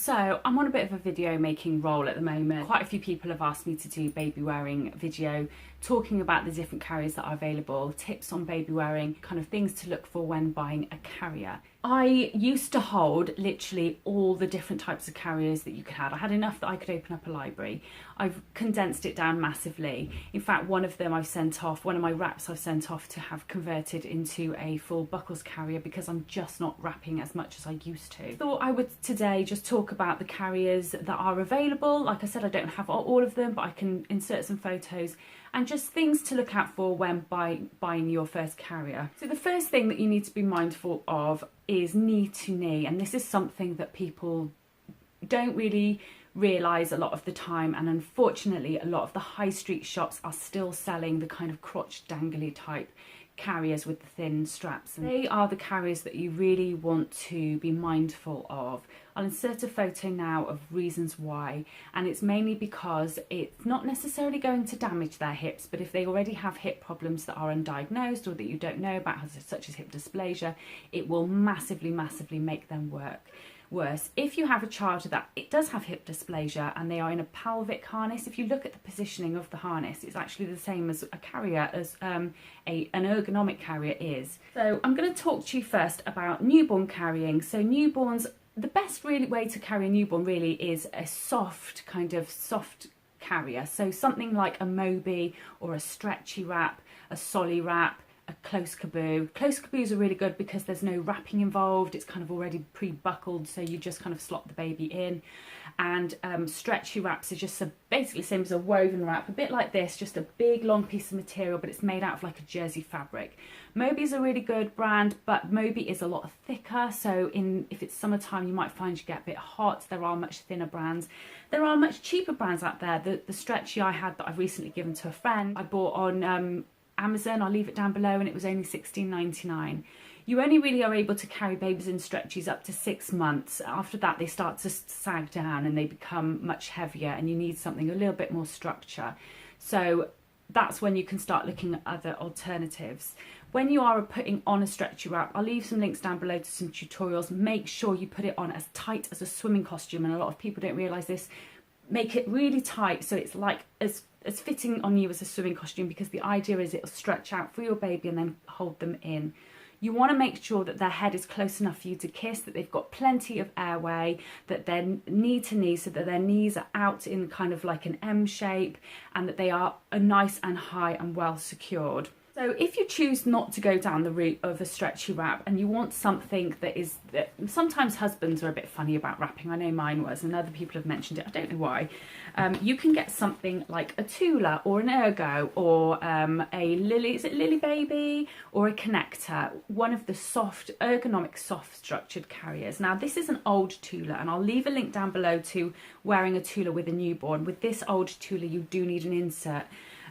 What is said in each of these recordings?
So I'm on a bit of a video making roll at the moment. Quite a few people have asked me to do baby wearing video, talking about the different carriers that are available, tips on baby wearing, kind of things to look for when buying a carrier. I used to hold literally all the different types of carriers that you could have. I had enough that I could open up a library. I've condensed it down massively. In fact, one of them I've sent off, one of my wraps I've sent off to have converted into a full buckles carrier because I'm just not wrapping as much as I used to. Thought I would today just talk about the carriers that are available. Like I said, I don't have all of them, but I can insert some photos and just things to look out for when buying your first carrier. So the first thing that you need to be mindful of is knee to knee, and this is something that people don't really realise a lot of the time, and unfortunately a lot of the high street shops are still selling the kind of crotch dangly type carriers with the thin straps, and they are the carriers that you really want to be mindful of. I'll insert a photo now of reasons why, and it's mainly because it's not necessarily going to damage their hips, but if they already have hip problems that are undiagnosed or that you don't know about, such as hip dysplasia, it will massively make them worse. If you have a child that it does have hip dysplasia and they are in a pelvic harness, if you look at the positioning of the harness, it's actually the same as a carrier, as an ergonomic carrier is. So I'm going to talk to you first about newborn carrying. So newborns, the best really way to carry a newborn really is a soft carrier. So something like a Moby or a stretchy wrap, a solly wrap, a close caboo. Close caboos are really good because there's no wrapping involved. It's kind of already pre-buckled, so you just kind of slot the baby in. And stretchy wraps are just basically the same as a woven wrap, a bit like this, just a big long piece of material, but it's made out of like a jersey fabric. Moby's a really good brand, but Moby is a lot thicker, so if it's summertime you might find you get a bit hot. There are much thinner brands. There are much cheaper brands out there. The stretchy I had that I've recently given to a friend, I bought on Amazon. I'll leave it down below, and it was only $16.99. You only really are able to carry babies in stretchies up to 6 months. After that they start to sag down and they become much heavier, and you need something a little bit more structure. So that's when you can start looking at other alternatives. When you are putting on a stretchy wrap, I'll leave some links down below to some tutorials. Make sure you put it on as tight as a swimming costume, and a lot of people don't realise this. Make it really tight so it's like as fitting on you as a swimming costume, because the idea is it'll stretch out for your baby and then hold them in. You want to make sure that their head is close enough for you to kiss, that they've got plenty of airway, that they're knee to knee, so that their knees are out in kind of like an M shape, and that they are nice and high and well secured. So if you choose not to go down the route of a stretchy wrap and you want something that sometimes husbands are a bit funny about wrapping, I know mine was, and other people have mentioned it, I don't know why, you can get something like a Tula or an Ergo or a Lily, is it Lily Baby, or a Connector, one of the ergonomic soft structured carriers. Now this is an old Tula, and I'll leave a link down below to wearing a Tula with a newborn. With this old Tula you do need an insert,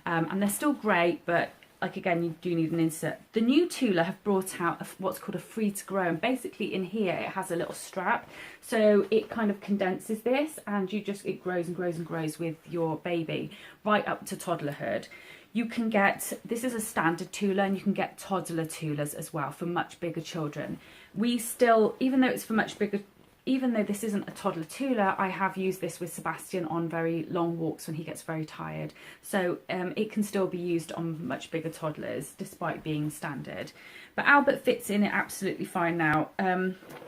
and they're still great, but like again, you do need an insert. The new Tula have brought out what's called a free to grow, and basically in here it has a little strap, so it kind of condenses this, and it grows and grows and grows with your baby right up to toddlerhood. You can get, this is a standard Tula, and you can get toddler Tulas as well for much bigger children. We still, even though this isn't a toddler Tula, I have used this with Sebastian on very long walks when he gets very tired. So it can still be used on much bigger toddlers despite being standard. But Albert fits in it absolutely fine now.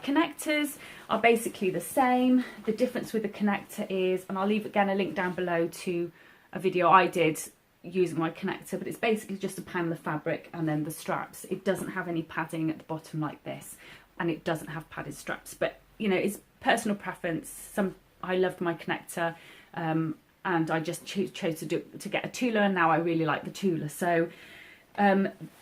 Connectors are basically the same. The difference with the connector is, and I'll leave again a link down below to a video I did using my connector, but it's basically just a panel of fabric and then the straps. It doesn't have any padding at the bottom like this, and it doesn't have padded straps, but you know, it's personal preference. I loved my connector, and I just chose to get a Tula, and now I really like the Tula. So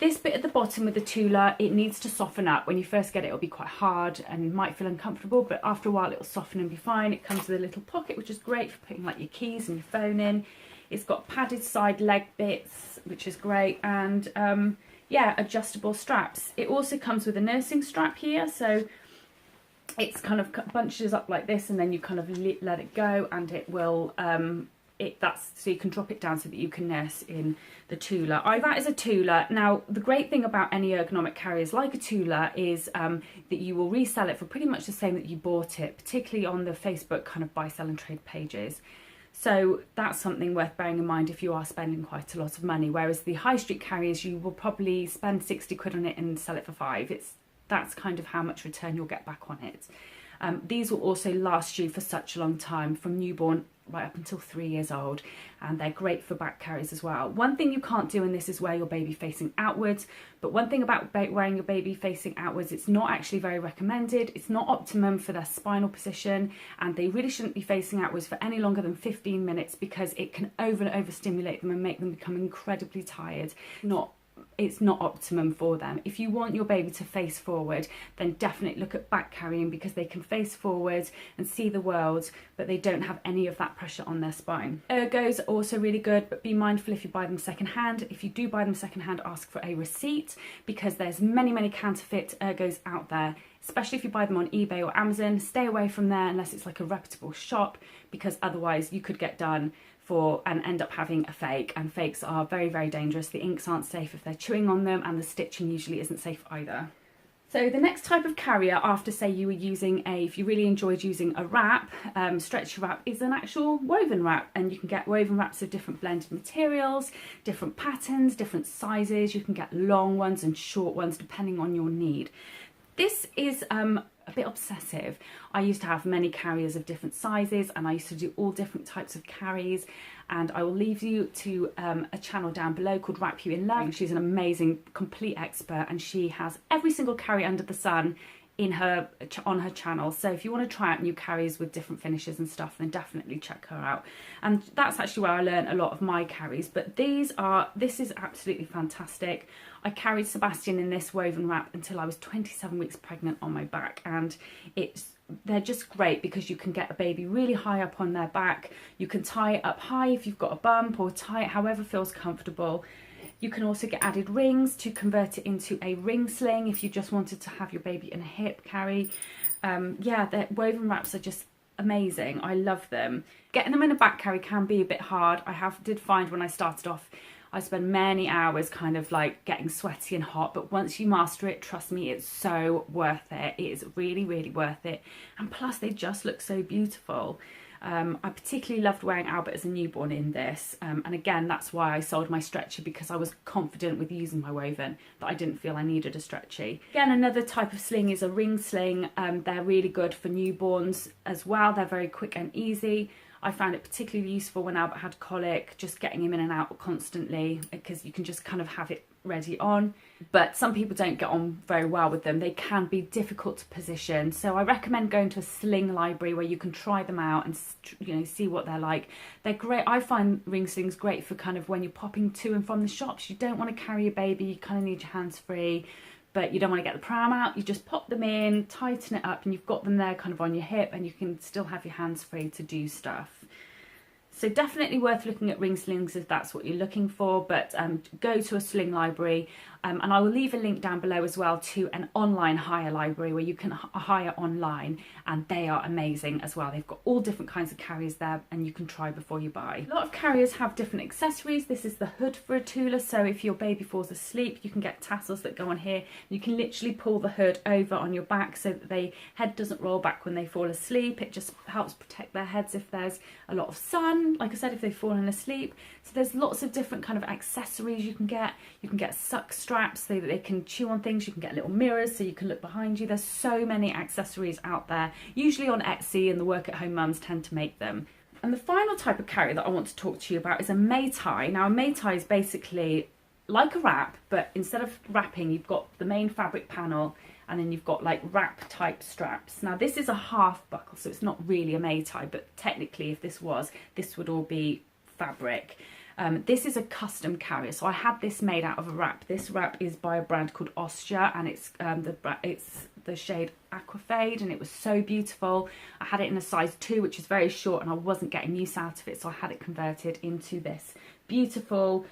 this bit at the bottom with the Tula, it needs to soften up. When you first get it, it'll be quite hard and might feel uncomfortable, but after a while it'll soften and be fine. It comes with a little pocket, which is great for putting like your keys and your phone in. It's got padded side leg bits, which is great, and yeah, adjustable straps. It also comes with a nursing strap here, so it's kind of bunches up like this, and then you kind of let it go, and it will so you can drop it down so that you can nurse in the Tula. That is a Tula. Now, the great thing about any ergonomic carriers like a Tula is that you will resell it for pretty much the same that you bought it, particularly on the Facebook kind of buy, sell and trade pages. So that's something worth bearing in mind if you are spending quite a lot of money. Whereas the high street carriers, you will probably spend 60 quid on it and sell it for 5. That's kind of how much return you'll get back on it. These will also last you for such a long time, from newborn right up until 3 years old, and they're great for back carries as well. One thing you can't do in this is wear your baby facing outwards, but one thing about wearing your baby facing outwards, it's not actually very recommended. It's not optimum for their spinal position, and they really shouldn't be facing outwards for any longer than 15 minutes because it can overstimulate them and make them become incredibly tired. It's not optimum for them. If you want your baby to face forward, then definitely look at back carrying, because they can face forward and see the world, but they don't have any of that pressure on their spine. Ergos are also really good, but be mindful if you buy them secondhand. If you do buy them secondhand, ask for a receipt, because there's many counterfeit ergos out there, especially if you buy them on eBay or Amazon. Stay away from there unless it's like a reputable shop, because otherwise you could get done and end up having a fake, and fakes are very dangerous. The inks aren't safe if they're chewing on them, and the stitching usually isn't safe either. So the next type of carrier, after say you were using if you really enjoyed using a wrap, stretchy wrap, is an actual woven wrap, and you can get woven wraps of different blended materials, different patterns, different sizes. You can get long ones and short ones depending on your need. This is a bit obsessive. I used to have many carriers of different sizes, and I used to do all different types of carries, and I will leave you to a channel down below called Wrap You in Love. She's an amazing complete expert, and she has every single carry under the sun on her channel. So if you want to try out new carries with different finishes and stuff, then definitely check her out. And that's actually where I learned a lot of my carries, but this is absolutely fantastic. I carried Sebastian in this woven wrap until I was 27 weeks pregnant on my back, and they're just great because you can get a baby really high up on their back. You can tie it up high if you've got a bump, or tie it however feels comfortable. You can also get added rings to convert it into a ring sling if you just wanted to have your baby in a hip carry. Yeah, the woven wraps are just amazing. I love them. Getting them in a back carry can be a bit hard. Did find when I started off, I spent many hours kind of like getting sweaty and hot, but once you master it, trust me, it's so worth it. It is really worth it. And plus they just look so beautiful. I particularly loved wearing Albert as a newborn in this, and again that's why I sold my stretchy, because I was confident with using my woven that I didn't feel I needed a stretchy. Again, another type of sling is a ring sling. They're really good for newborns as well. They're very quick and easy. I found it particularly useful when Albert had colic, just getting him in and out constantly, because you can just kind of have it ready on. But some people don't get on very well with them. They can be difficult to position. So I recommend going to a sling library where you can try them out and see what they're like. They're great. I find ring slings great for kind of when you're popping to and from the shops. You don't want to carry a baby, you kind of need your hands free, but you don't want to get the pram out. You just pop them in, tighten it up, and you've got them there kind of on your hip, and you can still have your hands free to do stuff. So definitely worth looking at ring slings if that's what you're looking for, but go to a sling library, and I will leave a link down below as well to an online hire library where you can hire online, and they are amazing as well. They've got all different kinds of carriers there, and you can try before you buy. A lot of carriers have different accessories. This is the hood for a Tula, so if your baby falls asleep, you can get tassels that go on here. You can literally pull the hood over on your back so that the head doesn't roll back when they fall asleep. It just helps protect their heads if there's a lot of sun, like I said, if they've fallen asleep. So there's lots of different kind of accessories you can get. You can get suck straps so that they can chew on things. You can get little mirrors so you can look behind you. There's so many accessories out there, usually on Etsy, and the work at home mums tend to make them. And the final type of carrier that I want to talk to you about is a May-tie. Now a May-tie is basically like a wrap, but instead of wrapping, you've got the main fabric panel, and then you've got like wrap type straps. Now this is a half buckle, so it's not really a May-tie, but technically if this would all be fabric. This is a custom carrier, so I had this made out of a wrap. This wrap is by a brand called Ostia, and it's the shade Aquafade, and it was so beautiful. I had it in a size 2, which is very short, and I wasn't getting use out of it, so I had it converted into this beautiful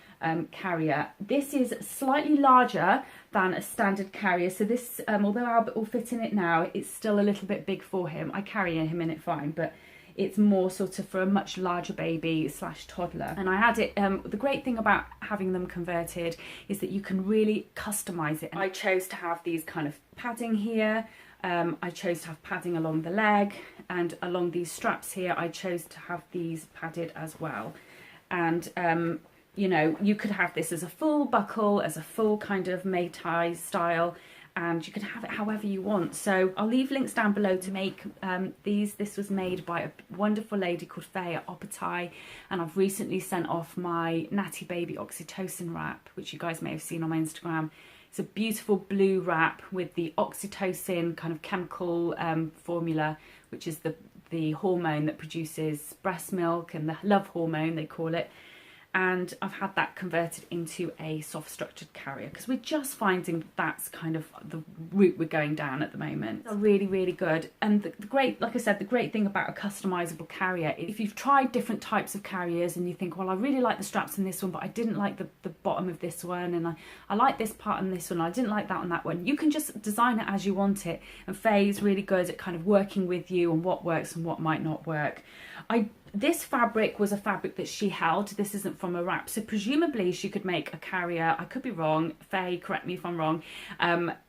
carrier. This is slightly larger than a standard carrier, so this, although Albert will fit in it now, it's still a little bit big for him. I carry him in it fine, but it's more sort of for a much larger baby slash toddler. And I had it, the great thing about having them converted is that you can really customize it. I chose to have these kind of padding here. I chose to have padding along the leg, and along these straps here I chose to have these padded as well. And you know, you could have this as a full buckle, as a full kind of May-tie style, and you can have it however you want. So I'll leave links down below to make these. This was made by a wonderful lady called Faye at Oppertie, and I've recently sent off my Natty Baby Oxytocin wrap, which you guys may have seen on my Instagram. It's a beautiful blue wrap with the oxytocin kind of chemical formula, which is the hormone that produces breast milk, and the love hormone they call it. And I've had that converted into a soft structured carrier because we're just finding that's kind of the route we're going down at the moment. They're really, really good. And the great, like I said, the great thing about a customizable carrier, if you've tried different types of carriers and you think, well, I really like the straps in this one, but I didn't like the bottom of this one, and I like this part on this one, I didn't like that on that one, you can just design it as you want it. And Faye's really good at kind of working with you on what works and what might not work. This fabric was a fabric that she held. This isn't from a wrap, so presumably she could make a carrier. I could be wrong. Faye, correct me if I'm wrong.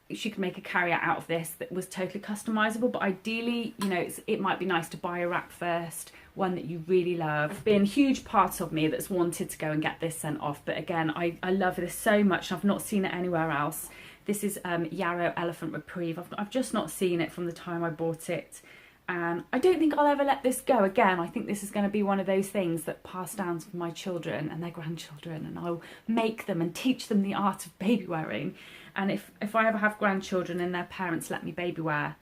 She could make a carrier out of this that was totally customizable, but ideally, you know, it might be nice to buy a wrap first, one that you really love. It's been a huge part of me that's wanted to go and get this sent off, but again, I love this so much. I've not seen it anywhere else. This is Yarrow Elephant Reprieve. I've just not seen it from the time I bought it. And I don't think I'll ever let this go again. I think this is going to be one of those things that pass down to my children and their grandchildren, and I'll make them and teach them the art of baby wearing. And if I ever have grandchildren and their parents let me baby wear,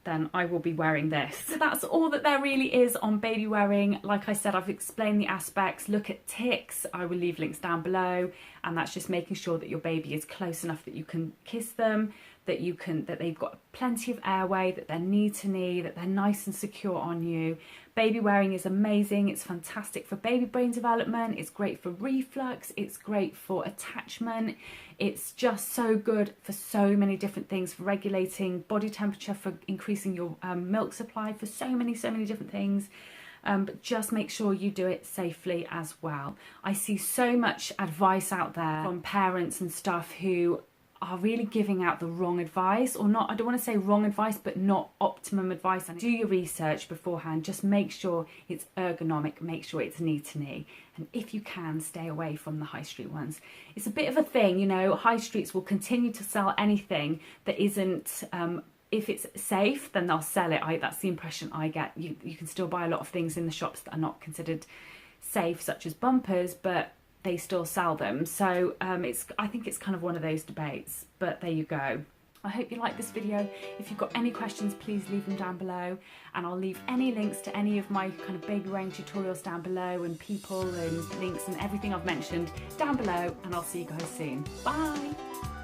then I will be wearing this. So that's all that there really is on baby wearing. Like I said, I've explained the aspects. Look at ticks. I will leave links down below, and that's just making sure that your baby is close enough that you can kiss them, that they've got plenty of airway, that they're knee to knee, that they're nice and secure on you. Baby wearing is amazing. It's fantastic for baby brain development. It's great for reflux. It's great for attachment. It's just so good for so many different things, for regulating body temperature, for increasing your milk supply, for so many different things. But just make sure you do it safely as well. I see so much advice out there from parents and stuff who are really giving out the wrong advice, or not, I don't want to say wrong advice, but not optimum advice. And do your research beforehand. Just make sure it's ergonomic, make sure it's knee to knee, and if you can, stay away from the high street ones. It's a bit of a thing, you know, high streets will continue to sell anything that isn't, if it's safe, then they'll sell it. That's the impression I get. You can still buy a lot of things in the shops that are not considered safe, such as bumpers, but they still sell them. So I think it's kind of one of those debates, but there you go. I hope you liked this video. If you've got any questions, please leave them down below, and I'll leave any links to any of my kind of baby wearing tutorials down below, and people and links and everything I've mentioned down below, and I'll see you guys soon. Bye.